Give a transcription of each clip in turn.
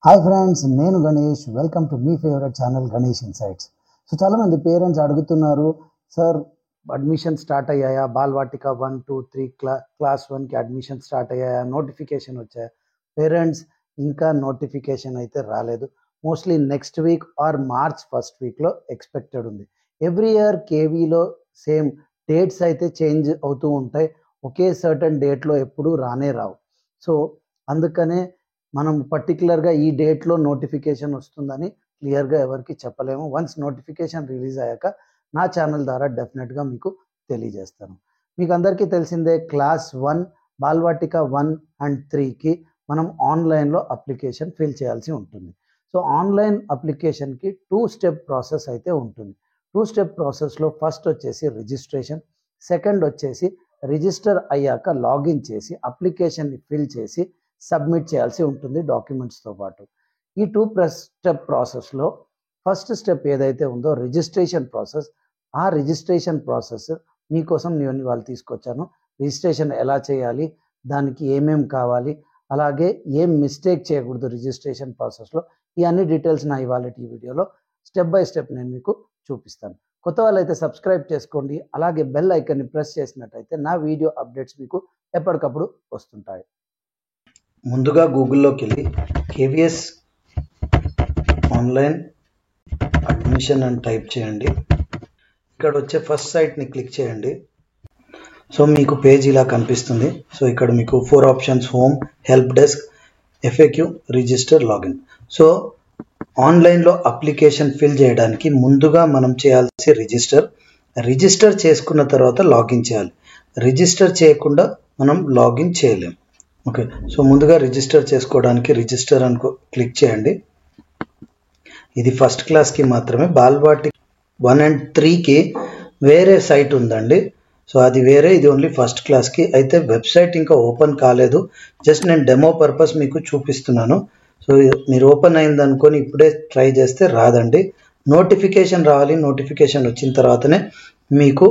Hi friends, నేను Ganesh. Welcome to me favourite channel Ganesh insights. So చాలామంది parents అడుగుతున్నారు, sir admission start అయ్యాయా, బాల్వాటిక 1, 2, 3 class 1కి అడ్మిషన్ స్టార్ట్ అయ్యాయా, నోటిఫికేషన్ వచ్చాయా? పేరెంట్స్, ఇంకా నోటిఫికేషన్ అయితే రాలేదు. Mostly next week or March first వీక్లో ఎక్స్పెక్టెడ్ ఉంది. ఎవ్రీ ఇయర్ కేవీలో సేమ్ డేట్స్ అయితే చేంజ్ అవుతూ ఉంటాయి. ఒకే సర్టన్ డేట్లో ఎప్పుడూ రానే రావు. సో అందుకనే మనం పర్టికులర్గా ఈ డేట్లో నోటిఫికేషన్ వస్తుందని క్లియర్గా ఎవరికి చెప్పలేము. వన్స్ నోటిఫికేషన్ రిలీజ్ అయ్యాక నా ఛానల్ ద్వారా డెఫినెట్గా మీకు తెలియజేస్తాను. మీకు అందరికీ తెలిసిందే, క్లాస్ 1 బాల్వాటిక 1 అండ్ 3కి మనం ఆన్లైన్లో అప్లికేషన్ ఫిల్ చేయాల్సి ఉంటుంది. సో ఆన్లైన్ అప్లికేషన్కి 2 స్టెప్ ప్రాసెస్ అయితే ఉంటుంది. 2 స్టెప్ ప్రాసెస్లో ఫస్ట్ వచ్చేసి రిజిస్ట్రేషన్, సెకండ్ వచ్చేసి రిజిస్టర్ అయ్యాక లాగిన్ చేసి అప్లికేషన్ని ఫిల్ చేసి సబ్మిట్ చేయాల్సి ఉంటుంది డాక్యుమెంట్స్తో పాటు. ఈ 2 స్టెప్ ప్రాసెస్లో ఫస్ట్ స్టెప్ ఏదైతే ఉందో రిజిస్ట్రేషన్ ప్రాసెస్, ఆ రిజిస్ట్రేషన్ ప్రాసెస్ మీకోసం నేను వాళ్ళు తీసుకొచ్చాను. రిజిస్ట్రేషన్ ఎలా చేయాలి, దానికి ఏమేం కావాలి, అలాగే ఏం మిస్టేక్ చేయకూడదు రిజిస్ట్రేషన్ ప్రాసెస్లో, ఈ అన్ని డీటెయిల్స్ నా ఇవాళ ఈ వీడియోలో స్టెప్ బై స్టెప్ నేను మీకు చూపిస్తాను. కొత్త వాళ్ళైతే సబ్స్క్రైబ్ చేసుకోండి, అలాగే బెల్ ఐకాన్ని ప్రెస్ చేసినట్టయితే నా వీడియో అప్డేట్స్ మీకు ఎప్పటికప్పుడు వస్తుంటాయి. ముందుగా గూగుల్లోకి వెళ్ళి కేవీఎస్ ఆన్లైన్ అడ్మిషన్ అని టైప్ చేయండి. ఇక్కడ వచ్చే ఫస్ట్ సైట్ని క్లిక్ చేయండి. సో మీకు పేజ్ ఇలా కనిపిస్తుంది. సో ఇక్కడ మీకు 4 options: home, help desk, FAQ, register, login. So ఆన్లైన్లో అప్లికేషన్ ఫిల్ చేయడానికి ముందుగా మనం చేయాల్సి రిజిస్టర్ చేసుకున్న తర్వాత లాగిన్ చేయాలి. రిజిస్టర్ చేయకుండా మనం లాగిన్ చేయలేం. ఓకే, సో ముందుగా రిజిస్టర్ చేసుకోవడానికి రిజిస్టర్ అని క్లిక్ చేయండి. ఇది ఫస్ట్ క్లాస్కి మాత్రమే. బాల్వాటిక 1 అండ్ 3కి వేరే సైట్ ఉందండి. సో అది వేరే, ఇది ఓన్లీ ఫస్ట్ క్లాస్కి. అయితే వెబ్సైట్ ఇంకా ఓపెన్ కాలేదు, జస్ట్ నేను డెమో పర్పస్ మీకు చూపిస్తున్నాను. సో మీరు ఓపెన్ అయింది అనుకొని ఇప్పుడే ట్రై చేస్తే రాదండి. నోటిఫికేషన్ రావాలి. నోటిఫికేషన్ వచ్చిన తర్వాతనే మీకు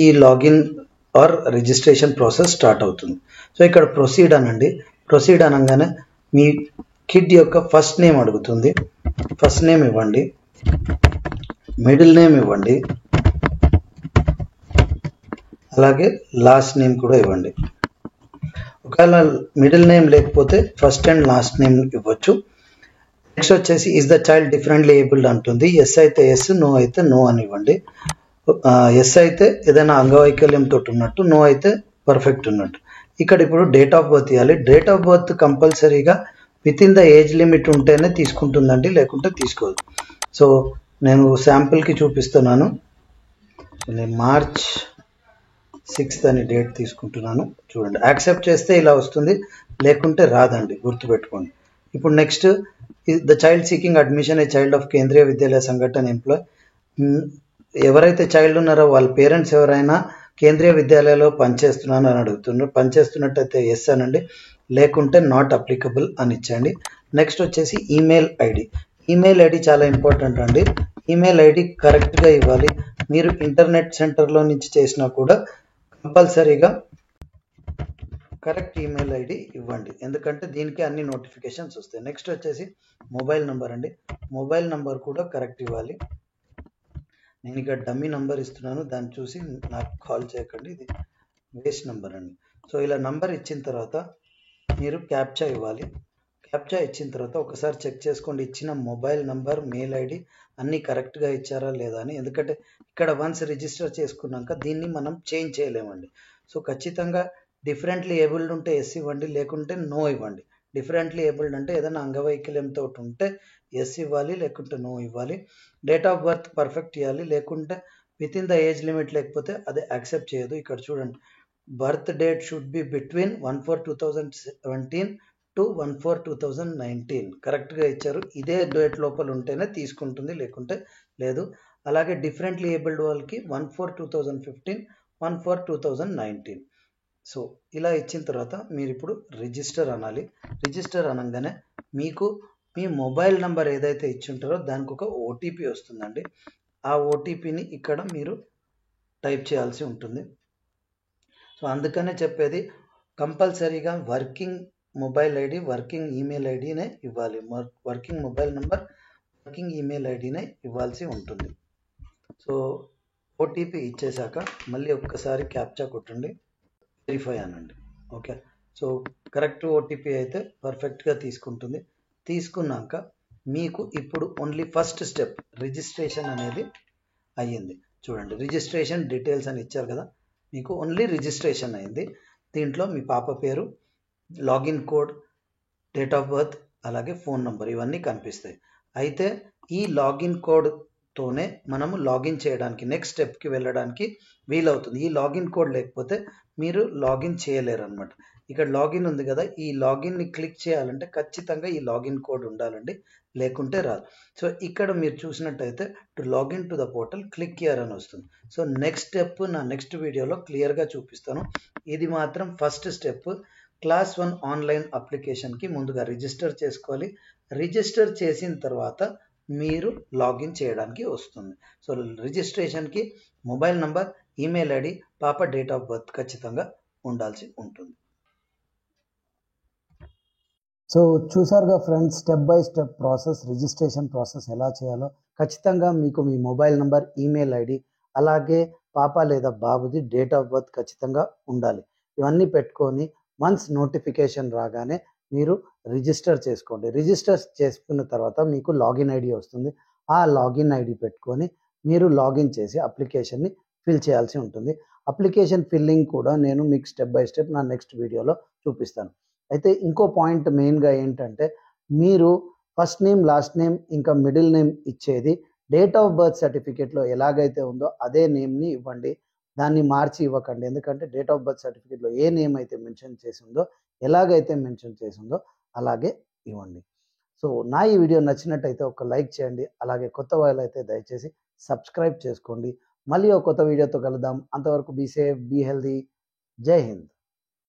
ఈ login are registration process start అవుతుంది. సో ఇక్కడ ప్రొసీడ్ అనండి. ప్రొసీడ్ అనగానే మీ కిడ్ యొక్క ఫస్ట్ నేమ్ అడుగుతుంది. ఫస్ట్ నేమ్ ఇవ్వండి, మిడిల్ నేమ్ ఇవ్వండి, అలాగే లాస్ట్ నేమ్ కూడా ఇవ్వండి. ఒకవేళ మిడిల్ నేమ్ లేకపోతే ఫస్ట్ అండ్ లాస్ట్ నేమ్ ఇవ్వచ్చు. నెక్స్ట్ వచ్చేసి is the child differently abled అంటుంది. ఎస్ అయితే ఎస్, నో అయితే నో అని ఇవ్వండి. ఎస్ అయితే ఏదైనా అంగవైకల్యంతో ఉన్నట్టు, నో అయితే పర్ఫెక్ట్ ఉన్నట్టు. ఇక్కడ ఇప్పుడు డేట్ ఆఫ్ బర్త్ ఇవ్వాలి. డేట్ ఆఫ్ బర్త్ కంపల్సరీగా with in the age limit ఉంటేనే తీసుకుంటుందండి, లేకుంటే తీసుకోదు. సో నేను శాంపుల్కి చూపిస్తున్నాను. నేను March 6th అని డేట్ తీసుకుంటున్నాను. చూడండి, యాక్సెప్ట్ చేస్తే ఇలా వస్తుంది, లేకుంటే రాదండి, గుర్తుపెట్టుకోండి. ఇప్పుడు next, the child seeking admission a child of Kendriya Vidyalaya సంఘటన ఎంప్లాయ్. ఎవరైతే చైల్డ్ ఉన్నారో వాళ్ళ పేరెంట్స్ ఎవరైనా కేంద్రీయ విద్యాలయంలో పనిచేస్తున్నాను అని అడుగుతున్నారు. పనిచేస్తున్నట్టయితే ఎస్ అనండి, లేకుంటే నాట్ అప్లికబుల్ అని ఇచ్చండి. నెక్స్ట్ వచ్చేసి ఈమెయిల్ ఐడి. ఈమెయిల్ ఐడి చాలా ఇంపార్టెంట్ అండి. ఈమెయిల్ ఐడి కరెక్ట్గా ఇవ్వాలి. మీరు ఇంటర్నెట్ సెంటర్లో నుంచి చేసినా కూడా కంపల్సరీగా కరెక్ట్ ఈమెయిల్ ఐడి ఇవ్వండి, ఎందుకంటే దీనికి అన్ని నోటిఫికేషన్స్ వస్తాయి. నెక్స్ట్ వచ్చేసి మొబైల్ నెంబర్ అండి. మొబైల్ నెంబర్ కూడా కరెక్ట్ ఇవ్వాలి. నేను ఇక్కడ డమ్మీ నెంబర్ ఇస్తున్నాను, దాన్ని చూసి నాకు కాల్ చేయకండి, ఇది వేస్ట్ నెంబర్ అండి. సో ఇలా నెంబర్ ఇచ్చిన తర్వాత మీరు క్యాప్చా ఇవ్వాలి. క్యాప్చా ఇచ్చిన తర్వాత ఒకసారి చెక్ చేసుకోండి, ఇచ్చిన మొబైల్ నెంబర్, మెయిల్ ఐడి అన్నీ కరెక్ట్గా ఇచ్చారా లేదా అని. ఎందుకంటే ఇక్కడ వన్స్ రిజిస్టర్ చేసుకున్నాక దీన్ని మనం చేంజ్ చేయలేమండి. సో ఖచ్చితంగా డిఫరెంట్లీ ఏబుల్డ్ ఉంటే ఎస్ ఇవ్వండి, లేకుంటే నో ఇవ్వండి. డిఫరెంట్లీ ఏబుల్డ్ అంటే ఏదైనా అంగవైకల్యంతో ఉంటే ఎస్ ఇవ్వాలి, లేకుంటే నో ఇవ్వాలి. డేట్ ఆఫ్ బర్త్ పర్ఫెక్ట్ ఇవ్వాలి, లేకుంటే with in the age limit లేకపోతే అది యాక్సెప్ట్ చేయదు. ఇక్కడ చూడండి, birth date should be between 1/4/2017 to 1/4/2019 కరెక్ట్గా ఇచ్చారు. ఇదే డేట్ లోపల ఉంటేనే తీసుకుంటుంది, లేకుంటే లేదు. అలాగే డిఫరెంట్లీ ఏబుల్డ్ వాళ్ళకి 1/4/2015, 1/4/2019. సో ఇలా ఇచ్చిన తర్వాత మీరు ఇప్పుడు రిజిస్టర్ అనాలి. రిజిస్టర్ అనగానే మీకు మీ మొబైల్ నెంబర్ ఏదైతే ఇచ్చింటారో దానికి ఒక ఓటీపీ వస్తుందండి. ఆ ఓటీపీని ఇక్కడ మీరు టైప్ చేయాల్సి ఉంటుంది. సో అందుకనే చెప్పేది, కంపల్సరీగా working mobile ID, working email ఐడినే ఇవ్వాలి. Working mobile number, working email ఐడినే ఇవ్వాల్సి ఉంటుంది. సో ఓటీపీ ఇచ్చేసాక మళ్ళీ ఒక్కసారి క్యాప్చా కొట్టండి, వెరిఫై అనండి. ఓకే, సో కరెక్ట్ ఓటీపీ అయితే పర్ఫెక్ట్గా తీసుకుంటుంది. తీసుకున్నాక మీకు ఇప్పుడు ఓన్లీ ఫస్ట్ స్టెప్ రిజిస్ట్రేషన్ అనేది అయ్యింది. చూడండి, రిజిస్ట్రేషన్ డీటెయిల్స్ అని ఇచ్చారు కదా, మీకు ఓన్లీ రిజిస్ట్రేషన్ అయింది. దీంట్లో మీ పాప పేరు, login code, date of birth, అలాగే ఫోన్ నంబర్ ఇవన్నీ కనిపిస్తాయి. అయితే ఈ లాగిన్ కోడ్తోనే మనము లాగిన్ చేయడానికి, నెక్స్ట్ స్టెప్కి వెళ్ళడానికి వీలవుతుంది. ఈ లాగిన్ కోడ్ లేకపోతే మీరు లాగిన్ చేయలేరు అనమాట. ఇక్కడ లాగిన్ ఉంది కదా, ఈ లాగిన్ని క్లిక్ చేయాలంటే ఖచ్చితంగా ఈ లాగిన్ కోడ్ ఉండాలండి, లేకుంటే రాదు. సో ఇక్కడ మీరు చూసినట్టయితే to login to the portal click here అని వస్తుంది. సో నెక్స్ట్ స్టెప్ నా నెక్స్ట్ వీడియోలో క్లియర్గా చూపిస్తాను. ఇది మాత్రం ఫస్ట్ స్టెప్. క్లాస్ 1 ఆన్లైన్ అప్లికేషన్కి ముందుగా రిజిస్టర్ చేసుకోవాలి. రిజిస్టర్ చేసిన తర్వాత మీరు లాగిన్ చేయడానికి వస్తుంది. సో రిజిస్ట్రేషన్కి మొబైల్ నంబర్, ఈమెయిల్ ఐడి, పాప డేట్ ఆఫ్ బర్త్ ఖచ్చితంగా ఉండాల్సి ఉంటుంది. సో చూసారుగా friends, step by step process, registration process ఎలా చేయాలో. ఖచ్చితంగా మీకు మీ మొబైల్ నంబర్, ఈమెయిల్ ఐడి, అలాగే పాప లేదా బాబుది డేట్ ఆఫ్ బర్త్ ఖచ్చితంగా ఉండాలి. ఇవన్నీ పెట్టుకొని వన్స్ నోటిఫికేషన్ రాగానే మీరు రిజిస్టర్ చేసుకోండి. రిజిస్టర్ చేసుకున్న తర్వాత మీకు లాగిన్ ఐడి వస్తుంది. ఆ లాగిన్ ఐడి పెట్టుకొని మీరు లాగిన్ చేసి అప్లికేషన్ని ఫిల్ చేయాల్సి ఉంటుంది. అప్లికేషన్ ఫిల్లింగ్ కూడా నేను మీకు స్టెప్ బై స్టెప్ నా నెక్స్ట్ వీడియోలో చూపిస్తాను. అయితే ఇంకో పాయింట్ మెయిన్గా ఏంటంటే, మీరు ఫస్ట్ నేమ్, లాస్ట్ నేమ్, ఇంకా మిడిల్ నేమ్ ఇచ్చేది డేట్ ఆఫ్ బర్త్ సర్టిఫికేట్లో ఎలాగైతే ఉందో అదే నేమ్ని ఇవ్వండి. దాన్ని మార్చి ఇవ్వకండి. ఎందుకంటే డేట్ ఆఫ్ బర్త్ సర్టిఫికేట్లో ఏ నేమ్ అయితే మెన్షన్ చేసి ఉందో, ఎలాగైతే మెన్షన్ చేసి ఉందో అలాగే ఇవ్వండి. సో నా ఈ వీడియో నచ్చినట్టయితే ఒక లైక్ చేయండి. అలాగే కొత్త వాళ్ళైతే దయచేసి సబ్స్క్రైబ్ చేసుకోండి. మళ్ళీ ఒక కొత్త వీడియోతో కలుద్దాం. అంతవరకు బీ సేఫ్, బీ హెల్దీ. జై హింద్.